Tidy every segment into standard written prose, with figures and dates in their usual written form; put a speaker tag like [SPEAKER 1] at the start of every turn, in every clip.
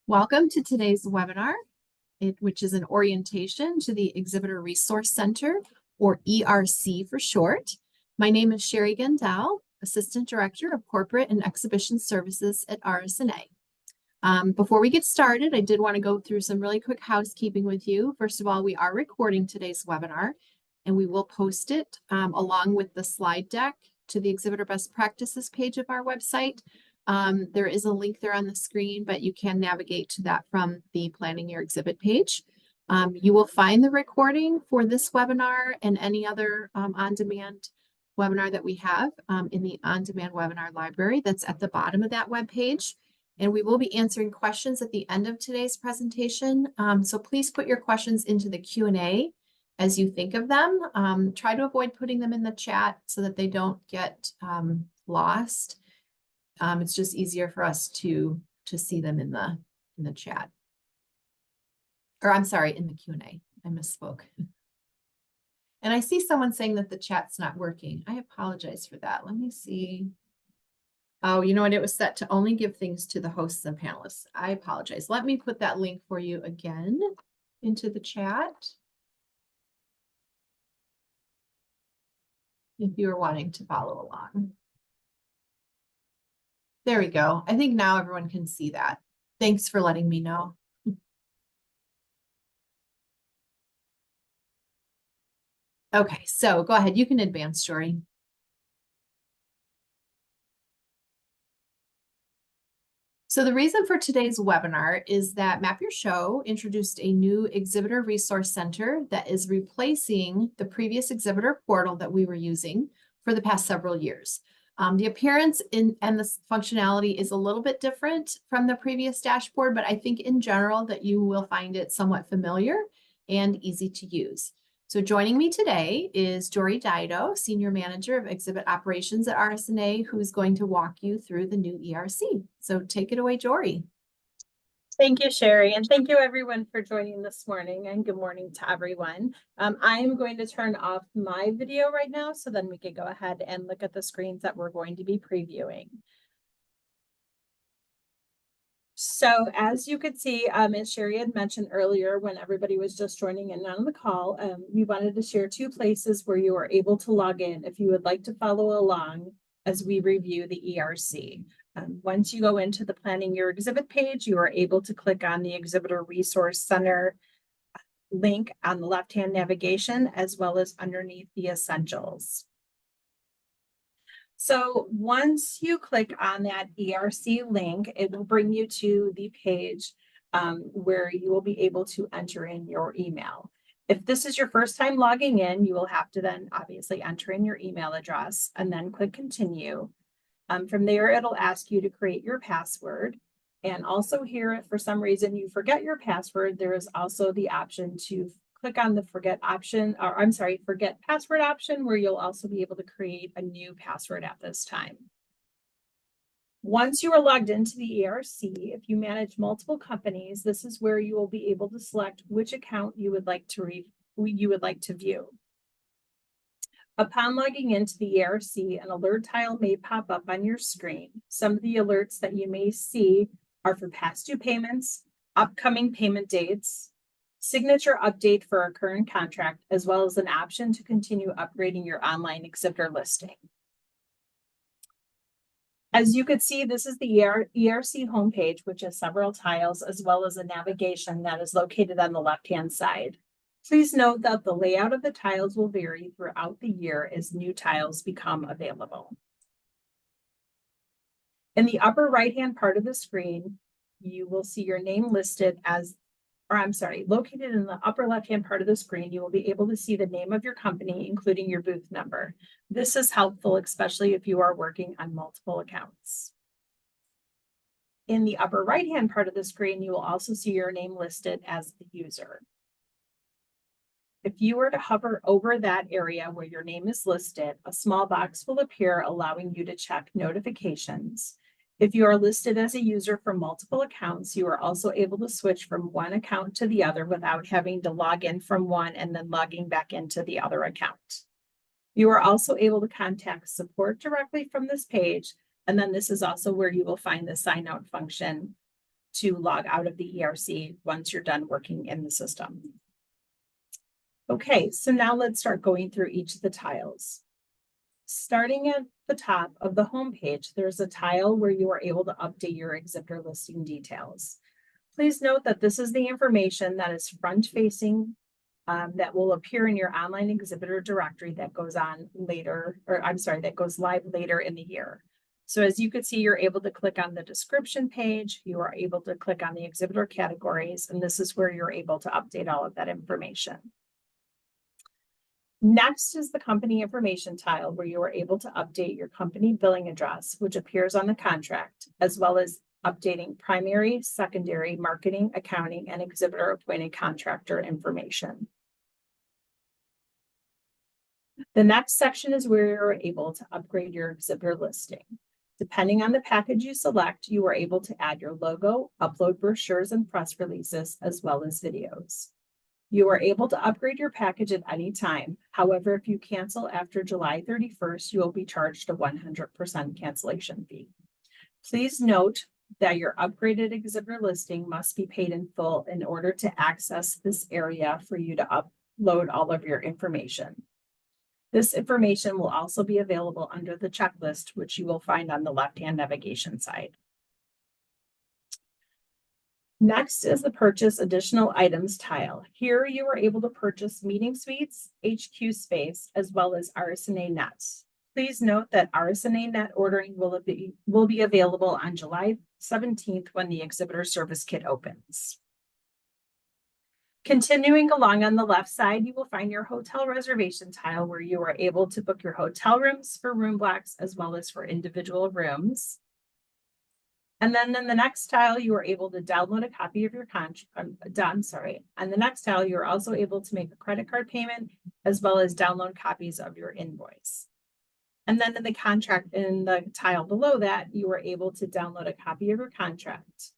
[SPEAKER 1] Welcome to today's webinar, which is an orientation to the Exhibitor Resource Center, or ERC for short. My name is Sherry Gendel, Assistant Director of Corporate and Exhibition Services at RSNA. Before we get started, I did want to go through some really quick housekeeping with you. First of all, we are recording today's webinar, and we will post it along with the slide deck to the Exhibitor Best Practices page of our website. There is a link there on the screen, but you can navigate to that from the Planning Your Exhibit page. You will find the recording for this webinar and any other on-demand webinar that we have in the on-demand webinar library that's at the bottom of that web page. And we will be answering questions at the end of today's presentation. So please put your questions into the Q&A as you think of them. Try to avoid putting them in the chat so that they don't get lost. It's just easier for us to see them in the chat. Or I'm sorry, in the Q&A. I misspoke. And I see someone saying that the chat's not working. I apologize for that. Let me see. Oh, you know what? It was set to only give things to the hosts and panelists. I apologize. Let me put that link for you again into the chat. If you are wanting to follow along. There we go. I think now everyone can see that. Thanks for letting me know. Okay, so go ahead. You can advance, Jory. So the reason for today's webinar is that Map Your Show introduced a new Exhibitor Resource Center that is replacing the previous Exhibitor Portal that we were using for the past several years. The appearance and the functionality is a little bit different from the previous dashboard, but I think in general that you will find it somewhat familiar and easy to use. So joining me today is Jory Dido, Senior Manager of Exhibit Operations at RSNA, who's going to walk you through the new ERC. So take it away, Jory.
[SPEAKER 2] Thank you, Sherry, and thank you everyone for joining this morning, and good morning to everyone. I am going to turn off my video right now so then we can go ahead and look at the screens that we're going to be previewing. So as you could see, as Sherry had mentioned earlier when everybody was just joining in on the call, we wanted to share two places where you are able to log in if you would like to follow along as we review the ERC. Once you go into the Planning Your Exhibit page, you are able to click on the Exhibitor Resource Center link on the left-hand navigation, as well as underneath the Essentials. So once you click on that ERC link, it will bring you to the page where you will be able to enter in your email. If this is your first time logging in, you will have to then obviously enter in your email address and then click Continue. From there, it'll ask you to create your password. And also here, if for some reason you forget your password, there is also the option to click on the forget password option, where you'll also be able to create a new password at this time. Once you are logged into the ERC, if you manage multiple companies, this is where you will be able to select which account you would like to view. Upon logging into the ERC, an alert tile may pop up on your screen. Some of the alerts that you may see are for past due payments, upcoming payment dates, signature update for a current contract, as well as an option to continue upgrading your online exhibitor listing. As you could see, this is the ERC homepage, which has several tiles, as well as a navigation that is located on the left-hand side. Please note that the layout of the tiles will vary throughout the year as new tiles become available. In the upper right-hand part of the screen, you will see your name listed located in the upper left-hand part of the screen, you will be able to see the name of your company, including your booth number. This is helpful, especially if you are working on multiple accounts. In the upper right-hand part of the screen, you will also see your name listed as the user. If you were to hover over that area where your name is listed, a small box will appear allowing you to check notifications. If you are listed as a user for multiple accounts, you are also able to switch from one account to the other without having to log in from one and then logging back into the other account. You are also able to contact support directly from this page, and then this is also where you will find the sign out function to log out of the ERC once you're done working in the system. Okay, so now let's start going through each of the tiles. Starting at the top of the home page, there's a tile where you are able to update your exhibitor listing details. Please note that this is the information that is front-facing that will appear in your online exhibitor directory that goes on later, or I'm sorry, that goes live later in the year. So as you can see, you're able to click on the description page, you are able to click on the exhibitor categories, and this is where you're able to update all of that information. Next is the company information tile where you are able to update your company billing address, which appears on the contract, as well as updating primary, secondary, marketing, accounting, and exhibitor appointed contractor information. The next section is where you're able to upgrade your exhibitor listing. Depending on the package you select, you are able to add your logo, upload brochures and press releases, as well as videos. You are able to upgrade your package at any time. However, if you cancel after July 31st, you will be charged a 100% cancellation fee. Please note that your upgraded exhibitor listing must be paid in full in order to access this area for you to upload all of your information. This information will also be available under the checklist, which you will find on the left-hand navigation side. Next is the purchase additional items tile. Here you are able to purchase meeting suites, HQ space, as well as RSNA nets. Please note that RSNA net ordering will be available on July 17th when the exhibitor service kit opens. Continuing along on the left side, you will find your hotel reservation tile where you are able to book your hotel rooms for room blocks as well as for individual rooms. And then in the next tile, you are able to download a copy of your contract. On the next tile, you're also able to make a credit card payment as well as download copies of your invoice. And then in the tile below that, you are able to download a copy of your contract.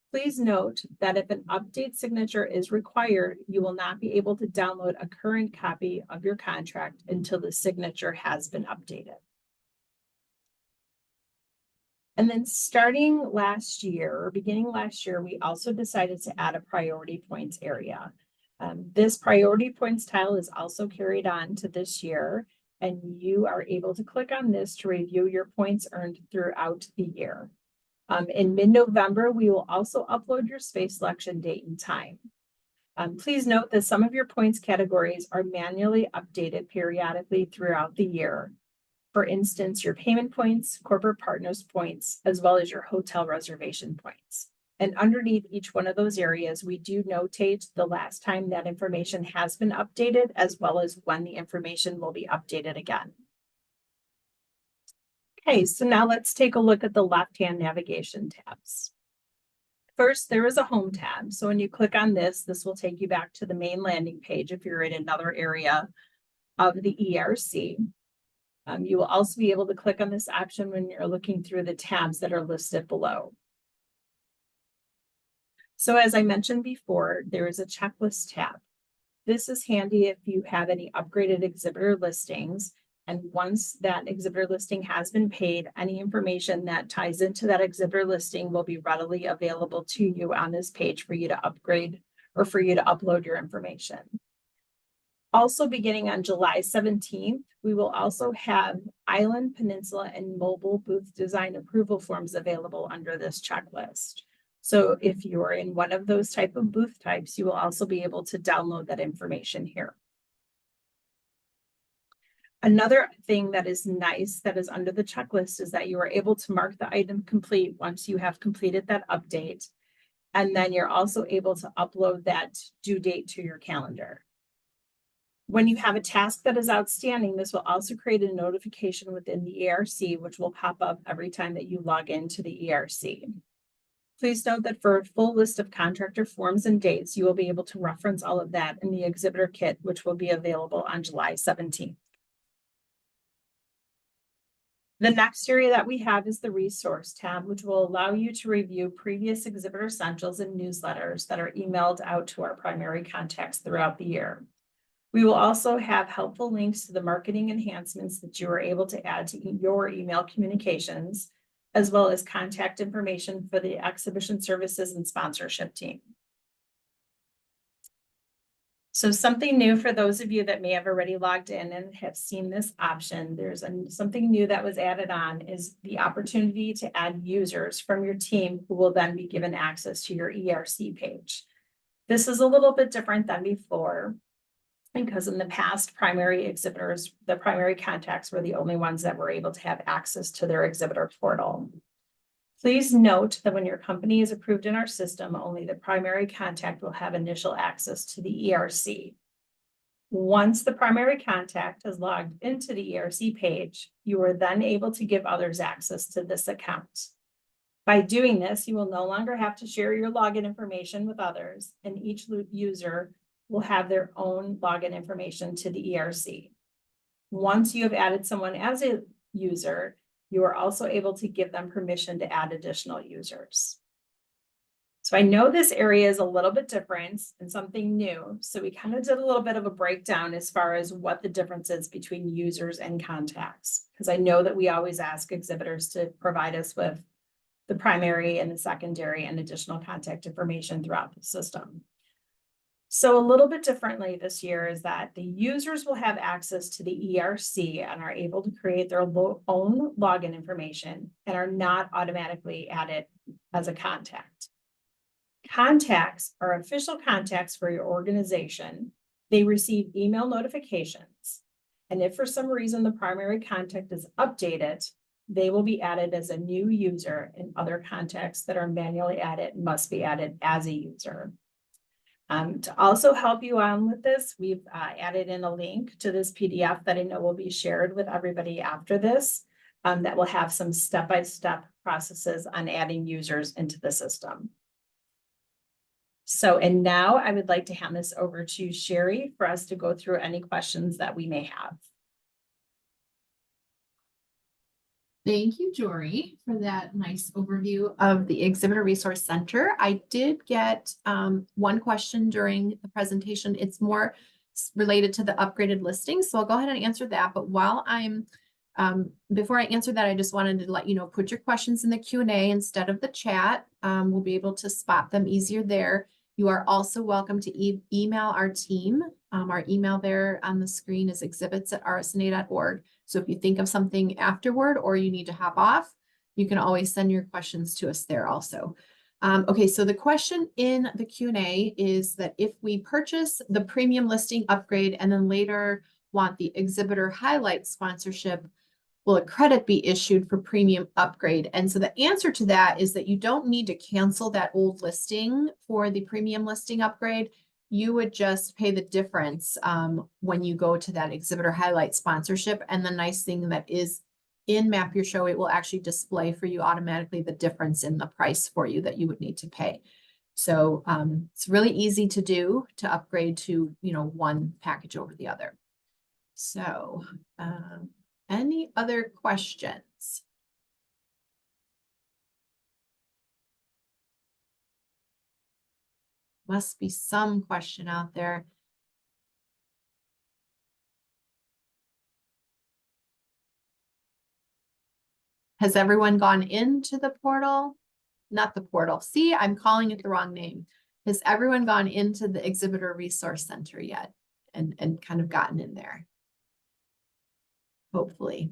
[SPEAKER 2] Please note that if an update signature is required, you will not be able to download a current copy of your contract until the signature has been updated. And then starting last year, or beginning last year, we also decided to add a priority points area. This priority points tile is also carried on to this year, and you are able to click on this to review your points earned throughout the year. In mid-November, we will also upload your space selection date and time. Please note that some of your points categories are manually updated periodically throughout the year. For instance, your payment points, corporate partners points, as well as your hotel reservation points. And underneath each one of those areas, we do notate the last time that information has been updated, as well as when the information will be updated again. Okay, so now let's take a look at the left-hand navigation tabs. First, there is a home tab. So when you click on this, this will take you back to the main landing page if you're in another area of the ERC. You will also be able to click on this option when you're looking through the tabs that are listed below. So as I mentioned before, there is a checklist tab. This is handy if you have any upgraded exhibitor listings. And once that exhibitor listing has been paid, any information that ties into that exhibitor listing will be readily available to you on this page for you to upgrade or for you to upload your information. Also beginning on July 17th, we will also have Island, Peninsula, and Mobile booth design approval forms available under this checklist. So if you are in one of those type of booth types, you will also be able to download that information here. Another thing that is nice that is under the checklist is that you are able to mark the item complete once you have completed that update. And then you're also able to upload that due date to your calendar. When you have a task that is outstanding, this will also create a notification within the ERC, which will pop up every time that you log into the ERC. Please note that for a full list of contractor forms and dates, you will be able to reference all of that in the exhibitor kit, which will be available on July 17th. The next area that we have is the resource tab, which will allow you to review previous exhibitor essentials and newsletters that are emailed out to our primary contacts throughout the year. We will also have helpful links to the marketing enhancements that you are able to add to your email communications, as well as contact information for the exhibition services and sponsorship team. So something new for those of you that may have already logged in and have seen this option, there's something new that was added on is the opportunity to add users from your team who will then be given access to your ERC page. This is a little bit different than before, because in the past, primary exhibitors, the primary contacts were the only ones that were able to have access to their exhibitor portal. Please note that when your company is approved in our system, only the primary contact will have initial access to the ERC. Once the primary contact has logged into the ERC page, you are then able to give others access to this account. By doing this, you will no longer have to share your login information with others, and each user will have their own login information to the ERC. Once you have added someone as a user, you are also able to give them permission to add additional users. So I know this area is a little bit different and something new. So we kind of did a little bit of a breakdown as far as what the difference is between users and contacts, because I know that we always ask exhibitors to provide us with the primary and the secondary and additional contact information throughout the system. So a little bit differently this year is that the users will have access to the ERC and are able to create their own login information and are not automatically added as a contact. Contacts are official contacts for your organization. They receive email notifications. And if for some reason the primary contact is updated, they will be added as a new user, and other contacts that are manually added must be added as a user. To also help you on with this, we've added in a link to this PDF that I know will be shared with everybody after this, that will have some step-by-step processes on adding users into the system. So, and now I would like to hand this over to Sherry for us to go through any questions that we may have.
[SPEAKER 1] Thank you, Jory, for that nice overview of the Exhibitor Resource Center. I did get one question during the presentation. It's more related to the upgraded listings, so I'll go ahead and answer that. But while I'm, before I answer that, I just wanted to let you know, put your questions in the Q&A instead of the chat. We'll be able to spot them easier there. You are also welcome to email our team. Our email there on the screen is exhibits@rsna.org. So if you think of something afterward or you need to hop off, you can always send your questions to us there also. Okay, so the question in the Q&A is that if we purchase the premium listing upgrade and then later want the exhibitor highlight sponsorship, will a credit be issued for premium upgrade? And so the answer to that is that you don't need to cancel that old listing for the premium listing upgrade. You would just pay the difference when you go to that exhibitor highlight sponsorship. And the nice thing that is in Map Your Show, it will actually display for you automatically the difference in the price for you that you would need to pay. So it's really easy to do to upgrade to, you know, one package over the other. So any other questions? Must be some question out there. Has everyone gone into the portal? Not the portal. See, I'm calling it the wrong name. Has everyone gone into the Exhibitor Resource Center yet and kind of gotten in there? Hopefully.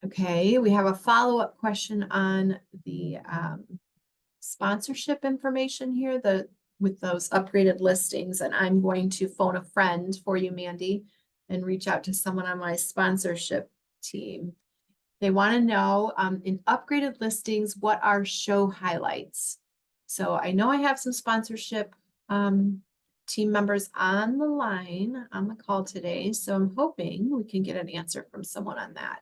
[SPEAKER 1] Okay, we have a follow-up question on the sponsorship information here, with those upgraded listings, and I'm going to phone a friend for you, Mandy, and reach out to someone on my sponsorship team. They want to know in upgraded listings, what are show highlights? So I know I have some sponsorship team members on the line on the call today, so I'm hoping we can get an answer from someone on that.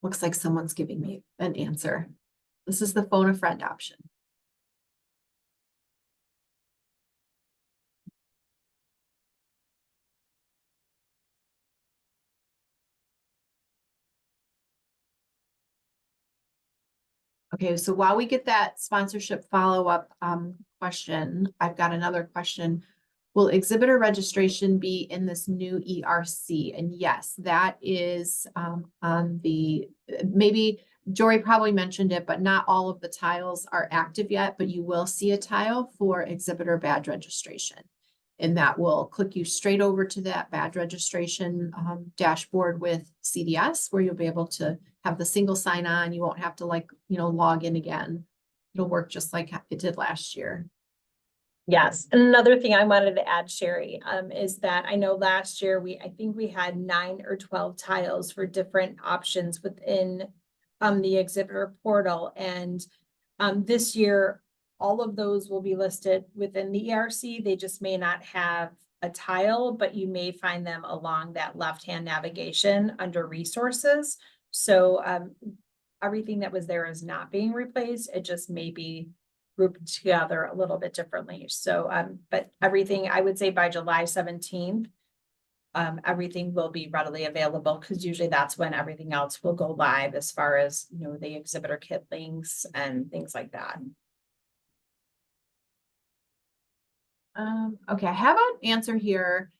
[SPEAKER 1] Looks like someone's giving me an answer. This is the phone a friend option. Okay, so while we get that sponsorship follow-up question, I've got another question. Will exhibitor registration be in this new ERC? And yes, that is on the, maybe Jory probably mentioned it, but not all of the tiles are active yet, but you will see a tile for exhibitor badge registration. And that will click you straight over to that badge registration dashboard with CDS, where you'll be able to have the single sign on. You won't have to log in again. It'll work just like it did last year.
[SPEAKER 2] Yes, and another thing I wanted to add, Sherry, is that I know last year I think we had 9 or 12 tiles for different options within the exhibitor portal. And this year, all of those will be listed within the ERC. They just may not have a tile, but you may find them along that left-hand navigation under resources. So everything that was there is not being replaced. It just may be grouped together a little bit differently. So, but everything, I would say by July 17th, everything will be readily available, because usually that's when everything else will go live as far as, the exhibitor kit links and things like that.
[SPEAKER 1] Okay, I have an answer here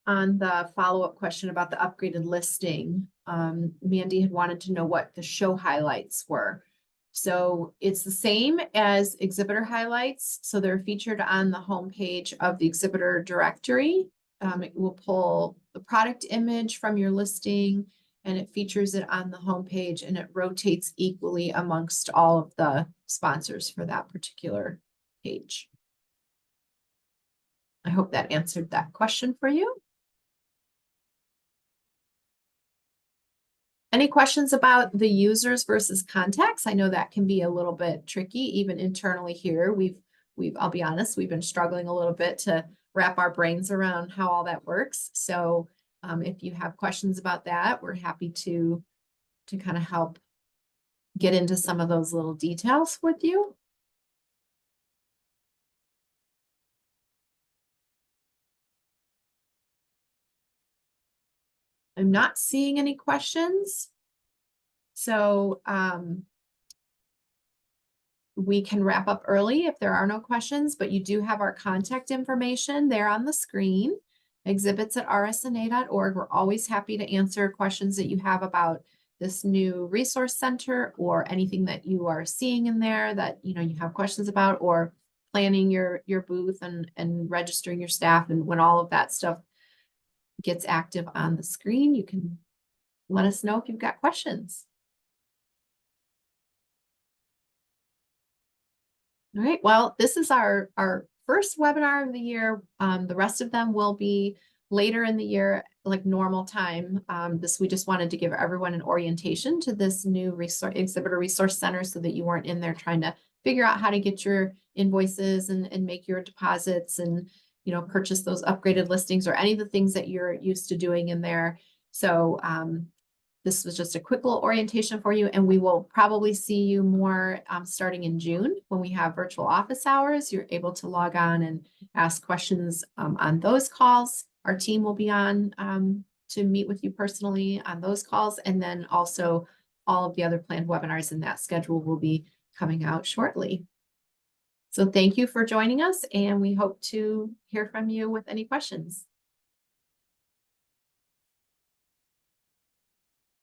[SPEAKER 1] on the follow-up question about the upgraded listing. Mandy had wanted to know what the show highlights were. So it's the same as exhibitor highlights. So they're featured on the homepage of the exhibitor directory. It will pull the product image from your listing, and it features it on the homepage, and it rotates equally amongst all of the sponsors for that particular page. I hope that answered that question for you. Any questions about the users versus contacts? I know that can be a little bit tricky, even internally here. I'll be honest, we've been struggling a little bit to wrap our brains around how all that works. So if you have questions about that, we're happy to kind of help get into some of those little details with you. I'm not seeing any questions. So we can wrap up early if there are no questions, but you do have our contact information there on the screen, exhibits@rsna.org. We're always happy to answer questions that you have about this new resource center, or anything that you are seeing in there that you have questions about, or planning your booth and registering your staff. And when all of that stuff gets active on the screen, you can let us know if you've got questions. All right, well, this is our first webinar of the year. The rest of them will be later in the year, like normal time. We just wanted to give everyone an orientation to this new Exhibitor Resource Center, so that you weren't in there trying to figure out how to get your invoices and make your deposits and purchase those upgraded listings, or any of the things that you're used to doing in there. So this was just a quick little orientation for you, and we will probably see you more starting in June when we have virtual office hours. You're able to log on and ask questions on those calls. Our team will be on to meet with you personally on those calls, and then also all of the other planned webinars in that schedule will be coming out shortly. So thank you for joining us, and we hope to hear from you with any questions.